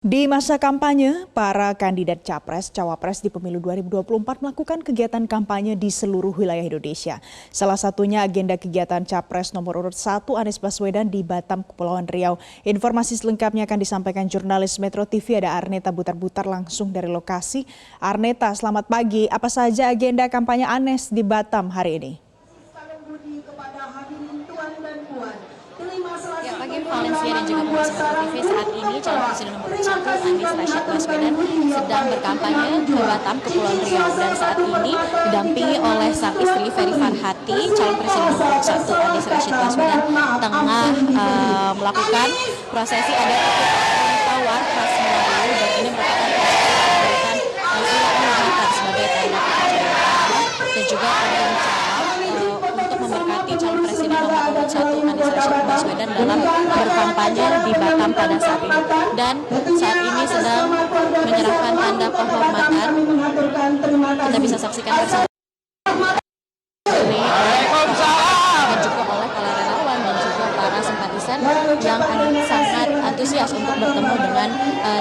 Di masa kampanye, para kandidat Capres, Cawapres di pemilu 2024 melakukan kegiatan kampanye di seluruh wilayah Indonesia. Salah satunya agenda kegiatan Capres nomor urut 1 Anies Baswedan di Batam, Kepulauan Riau. Informasi selengkapnya akan disampaikan jurnalis Metro TV, ada Arneta Butar-Butar langsung dari lokasi. Arneta, selamat pagi. Apa saja agenda kampanye Anies di Batam hari ini? Ya, pagi Valencia dan juga pemirsa Metro TV, saat ini calon presiden nomor 1 Anies Rashid Baswedan sedang berkampanye ke Batam, Kepulauan Riau, dan saat ini didampingi oleh sang istri Ferry Farhati. Calon presiden nomor 1 Anies Rashid Baswedan tengah melakukan prosesi adat tawar khas Melayu, dan ini merupakan prosesi yang memberikan sebagai tanda kepercayaan dan juga pengencang untuk memberkati calon presiden nomor urut 1 Anies Rashid Baswedan dalam berkampanye di Batam pada saat ini. Dan saat ini sedang menyerahkan tanda penghormatan. Kita bisa saksikan bersama ini dan juga oleh para relawan dan juga para simpatisan yang sangat antusias untuk bertemu dengan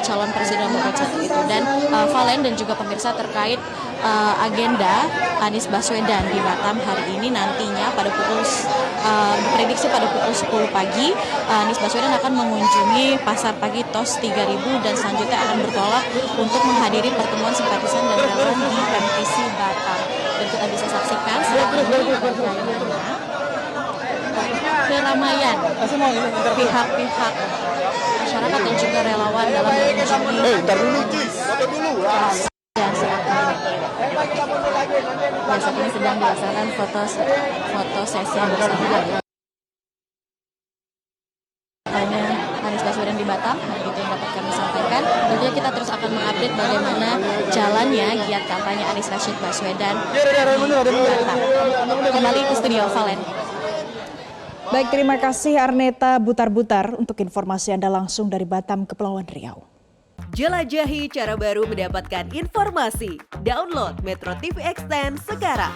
calon presiden nomor 1 itu. Dan Valen dan juga pemirsa, terkait agenda Anies Baswedan di Batam hari ini, nantinya pada diprediksi pada pukul 10 pagi Anies Baswedan akan mengunjungi Pasar Pagi TOS 3000 dan selanjutnya akan bertolak untuk menghadiri pertemuan simpatisan dan relawan di MTC Batam. Dan kita bisa saksikan saat ini keramaian pihak-pihak masyarakat dan juga relawan dalam mengunjungi dan saat ini sedang dilaksanakan foto sesi bersama. Hanya Anies Baswedan di Batam, itu yang dapat kami sampaikan. Tentunya kita terus akan mengupdate bagaimana jalannya giat kampanye Anies Rashid Baswedan di Batam. Kembali ke studio Valen. Baik, terima kasih Arneta Butar-Butar untuk informasi Anda langsung dari Batam, Kepulauan Riau. Jelajahi cara baru mendapatkan informasi. Download Metro TV Extend sekarang.